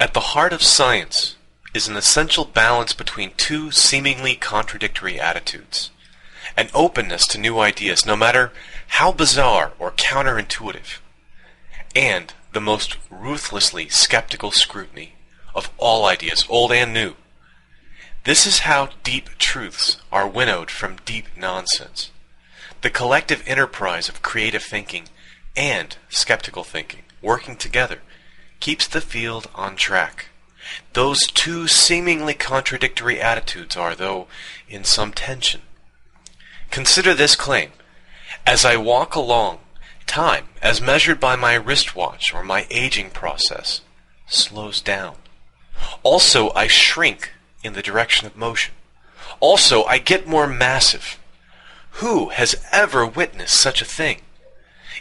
At the heart of science is an essential balance between two seemingly contradictory attitudes: an openness to new ideas, no matter how bizarre or counterintuitive, and the most ruthlessly skeptical scrutiny of all ideas, old and new. This is how deep truths are winnowed from deep nonsense. The collective enterprise of creative thinking and skeptical thinking, working together, keeps the field on track. Those two seemingly contradictory attitudes are, though, in some tension. Consider this claim: as I walk along, time, as measured by my wristwatch or my aging process, slows down. Also, I shrink in the direction of motion. Also, I get more massive. Who has ever witnessed such a thing?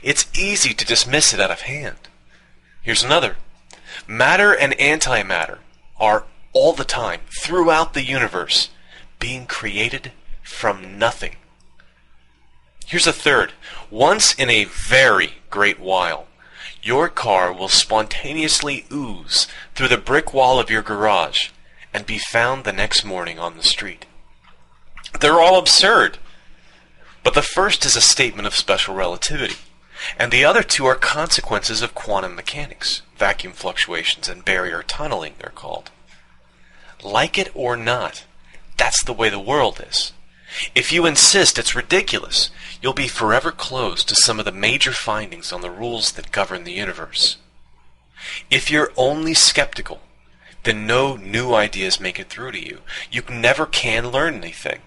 It's easy to dismiss it out of hand. Here's another. Matter and antimatter are all the time, throughout the universe, being created from nothing. Here's a third. Once in a very great while, your car will spontaneously ooze through the brick wall of your garage and be found the next morning on the street. They're all absurd. But the first is a statement of special relativity, and the other two are consequences of quantum mechanics, vacuum fluctuations, and barrier tunneling, they're called. Like it or not, that's the way the world is. If you insist it's ridiculous, you'll be forever closed to some of the major findings on the rules that govern the universe. If you're only skeptical, then no new ideas make it through to you. You never can learn anything.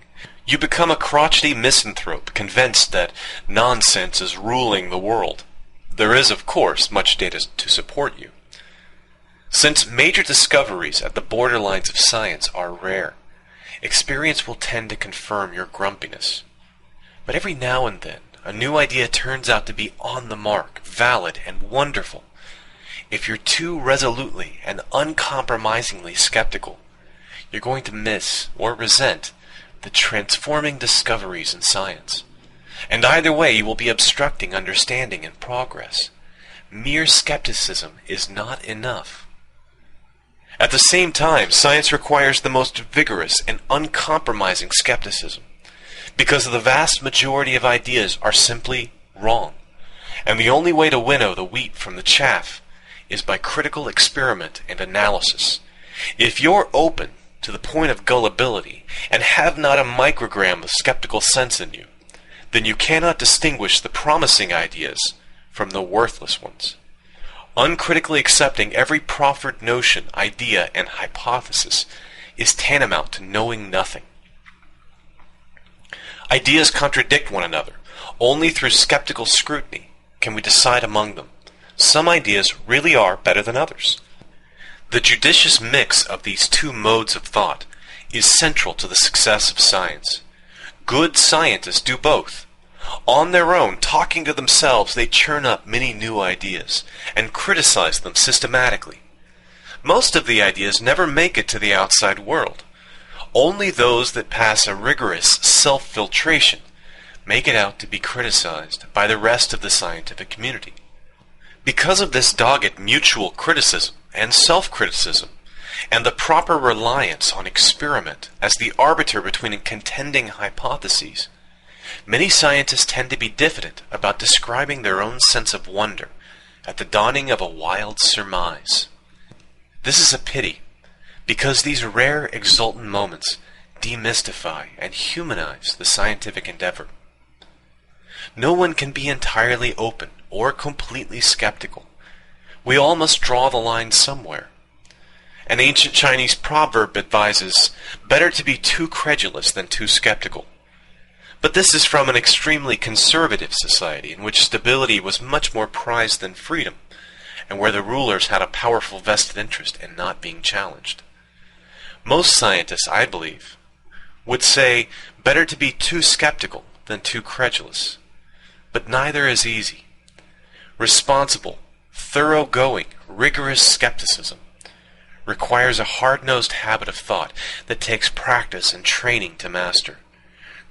You become a crotchety misanthrope, convinced that nonsense is ruling the world. There is, of course, much data to support you. Since major discoveries at the borderlines of science are rare, experience will tend to confirm your grumpiness. But every now and then, a new idea turns out to be on the mark, valid, and wonderful. If you're too resolutely and uncompromisingly skeptical, you're going to miss or resent the transforming discoveries in science. And either way, you will be obstructing understanding and progress. Mere skepticism is not enough. At the same time, science requires the most vigorous and uncompromising skepticism, because the vast majority of ideas are simply wrong, and the only way to winnow the wheat from the chaff is by critical experiment and analysis. If you're open to the point of gullibility and have not a microgram of skeptical sense in you, then you cannot distinguish the promising ideas from the worthless ones. Uncritically accepting every proffered notion, idea, and hypothesis is tantamount to knowing nothing. Ideas contradict one another. Only through skeptical scrutiny can we decide among them. Some ideas really are better than others. The judicious mix of these two modes of thought is central to the success of science. Good scientists do both. On their own, talking to themselves, they churn up many new ideas and criticize them systematically. Most of the ideas never make it to the outside world. Only those that pass a rigorous self-filtration make it out to be criticized by the rest of the scientific community. Because of this dogged mutual criticism and self-criticism, and the proper reliance on experiment as the arbiter between contending hypotheses, many scientists tend to be diffident about describing their own sense of wonder at the dawning of a wild surmise. This is a pity, because these rare exultant moments demystify and humanize the scientific endeavor. No one can be entirely open or completely skeptical. We all must draw the line somewhere. An ancient Chinese proverb advises, better to be too credulous than too skeptical. But this is from an extremely conservative society in which stability was much more prized than freedom, and where the rulers had a powerful vested interest in not being challenged. Most scientists, I believe, would say better to be too skeptical than too credulous. But neither is easy. Responsible, thoroughgoing, rigorous skepticism requires a hard-nosed habit of thought that takes practice and training to master.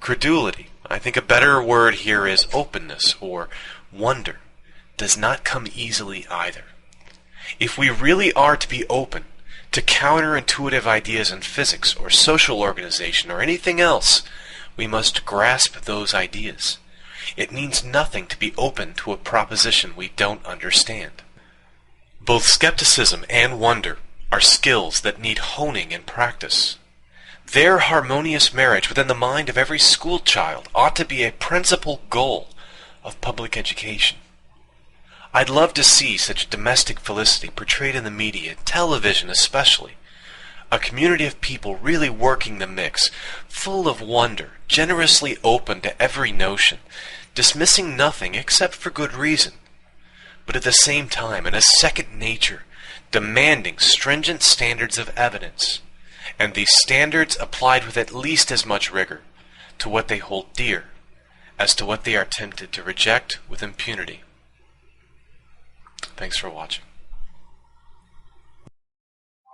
Credulity, I think a better word here is openness or wonder, does not come easily either. If we really are to be open to counterintuitive ideas in physics or social organization or anything else, we must grasp those ideas. It means nothing to be open to a proposition we don't understand. Both skepticism and wonder are skills that need honing and practice. Their harmonious marriage within the mind of every school child ought to be a principal goal of public education. I'd love to see such domestic felicity portrayed in the media, television especially. A community of people really working the mix, full of wonder, generously open to every notion, dismissing nothing except for good reason, but at the same time in a second nature, demanding stringent standards of evidence, and these standards applied with at least as much rigor to what they hold dear as to what they are tempted to reject with impunity. Thanks for watching.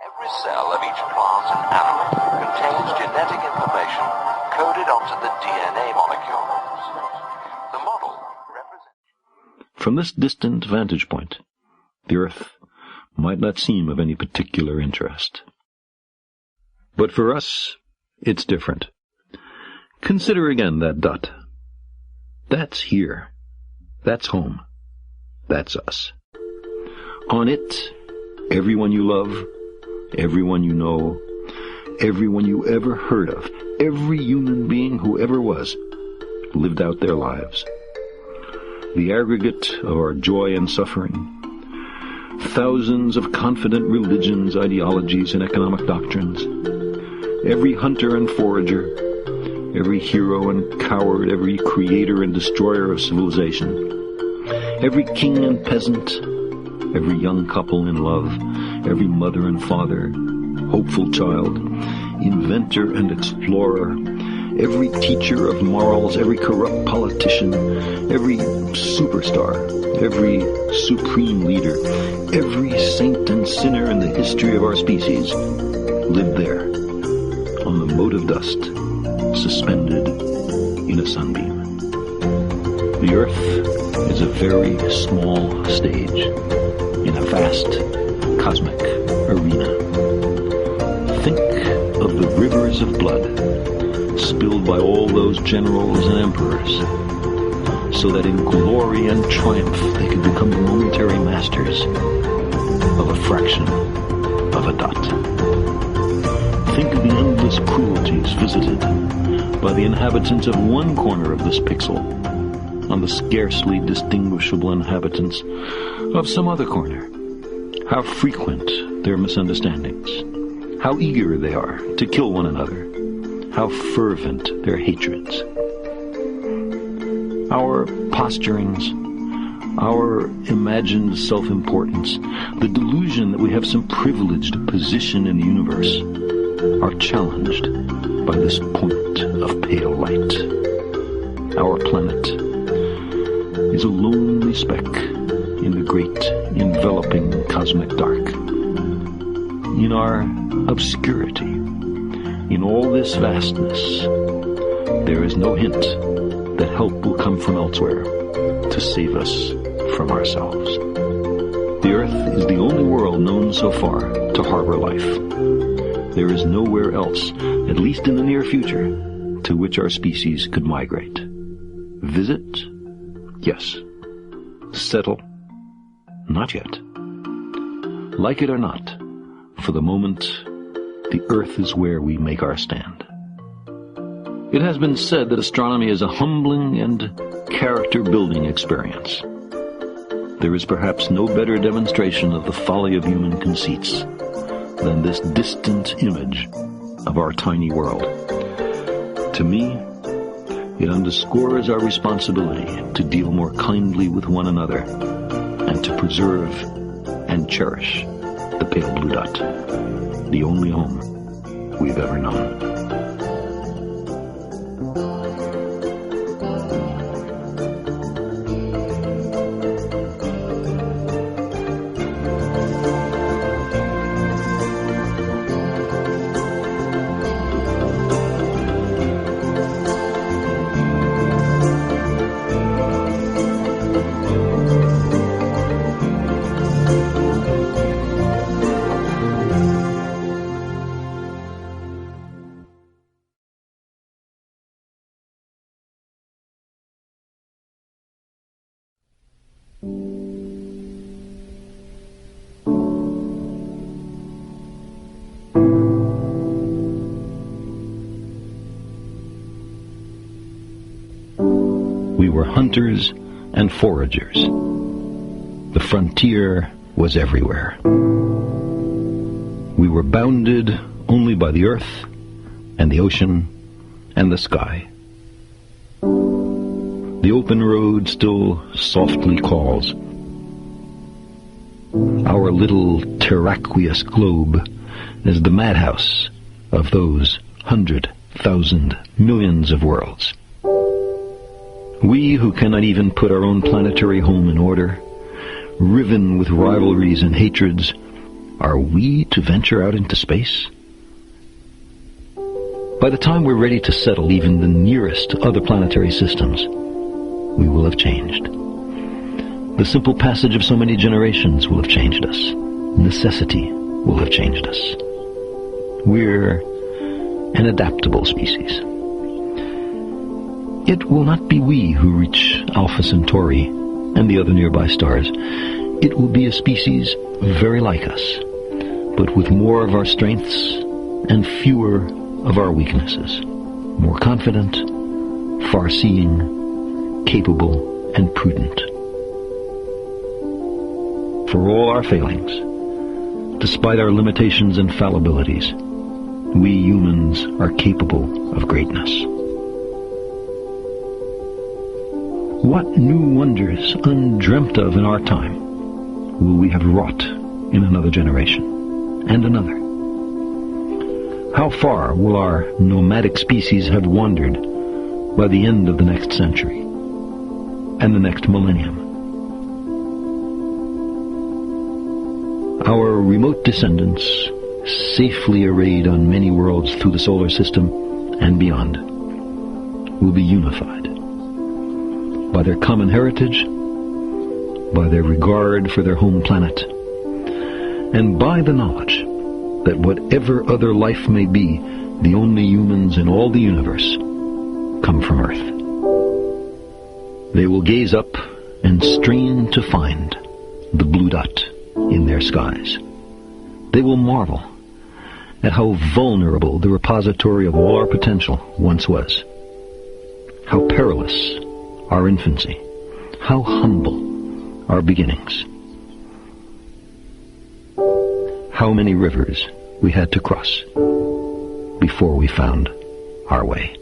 Every cell of each plant and animal contains genetic information coded onto the DNA molecules. The model represents... From this distant vantage point, the Earth might not seem of any particular interest. But for us, it's different. Consider again that dot. That's here. That's home. That's us. On it, everyone you love, everyone you know, everyone you ever heard of, every human being who ever was, lived out their lives. The aggregate of our joy and suffering, thousands of confident religions, ideologies, and economic doctrines, every hunter and forager, every hero and coward, every creator and destroyer of civilization, every king and peasant, every young couple in love, every mother and father, hopeful child, inventor and explorer, every teacher of morals, every corrupt politician, every superstar, every supreme leader, every saint and sinner in the history of our species lived there, on the mote of dust, suspended in a sunbeam. The Earth is a very small stage in a vast cosmic arena. Think of the rivers of blood spilled by all those generals and emperors, so that in glory and triumph they could become the momentary masters of a fraction of a dot. Think of the endless cruelties visited by the inhabitants of one corner of this pixel on the scarcely distinguishable inhabitants of some other corner. How frequent their misunderstandings, how eager they are to kill one another, how fervent their hatreds. Our posturings, our imagined self-importance, the delusion that we have some privileged position in the universe, are challenged by this point of pale light. Our planet is a lonely speck in the great enveloping cosmic dark. In our obscurity, in all this vastness, there is no hint that help will come from elsewhere to save us from ourselves. The Earth is the only world known so far to harbor life. There is nowhere else, at least in the near future, to which our species could migrate. Visit? Yes. Settle? Not yet. Like it or not, for the moment, the Earth is where we make our stand. It has been said that astronomy is a humbling and character-building experience. There is perhaps no better demonstration of the folly of human conceits than this distant image of our tiny world. To me, it underscores our responsibility to deal more kindly with one another and to preserve and cherish the pale blue dot, the only home we've ever known. we were hunters and foragers. The frontier was everywhere. We were bounded only by the earth and the ocean and the sky. The open road still softly calls. Our little terraqueous globe is the madhouse of those 100,000 millions of worlds. We who cannot even put our own planetary home in order, riven with rivalries and hatreds, are we to venture out into space? By the time we're ready to settle even the nearest other planetary systems, we will have changed. The simple passage of so many generations will have changed us. Necessity will have changed us. We're an adaptable species. It will not be we who reach Alpha Centauri and the other nearby stars. It will be a species very like us, but with more of our strengths and fewer of our weaknesses. More confident, far-seeing, capable, and prudent. For all our failings, despite our limitations and fallibilities, we humans are capable of greatness. What new wonders, undreamt of in our time, will we have wrought in another generation, and another? How far will our nomadic species have wandered by the end of the next century, and the next millennium? Our remote descendants, safely arrayed on many worlds through the solar system and beyond, will be unified by their common heritage, by their regard for their home planet, and by the knowledge that whatever other life may be, the only humans in all the universe come from Earth. They will gaze up and strain to find the blue dot in their skies. They will marvel at how vulnerable the repository of all our potential once was. How perilous our infancy. How humble our beginnings. How many rivers we had to cross before we found our way.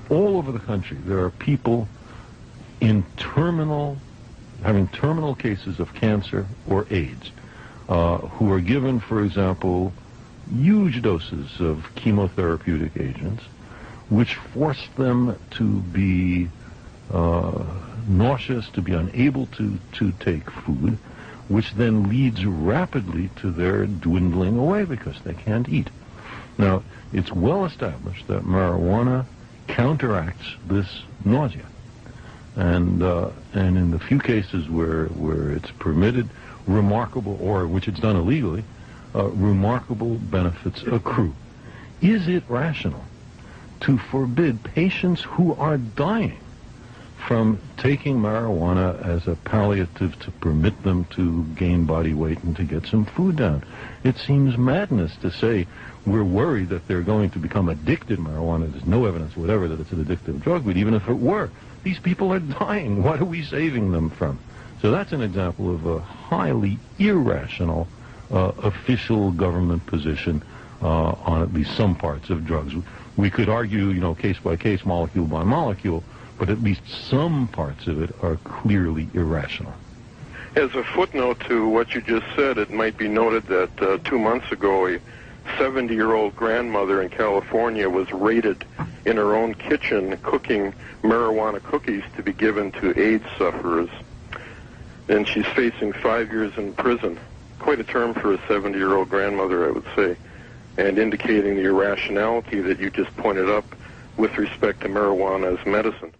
All over the country, there are people having terminal cases of cancer or AIDS, who are given, for example, huge doses of chemotherapeutic agents, which force them to be nauseous, to be unable to take food, which then leads rapidly to their dwindling away because they can't eat. Now, it's well established that marijuana counteracts this nausea, and in the few cases where it's permitted, which it's done illegally, remarkable benefits accrue. Is it rational to forbid patients who are dying from taking marijuana as a palliative to permit them to gain body weight and to get some food down? It seems madness to say we're worried that they're going to become addicted to marijuana. There's no evidence whatever that it's an addictive drug, but even if it were, these people are dying. What are we saving them from? So that's an example of a highly irrational official government position on at least some parts of drugs. We could argue, case by case, molecule by molecule, but at least some parts of it are clearly irrational. As a footnote to what you just said, it might be noted that 2 months ago, a 70-year-old grandmother in California was raided in her own kitchen cooking marijuana cookies to be given to AIDS sufferers. And she's facing 5 years in prison. Quite a term for a 70-year-old grandmother, I would say, and indicating the irrationality that you just pointed up with respect to marijuana as medicine.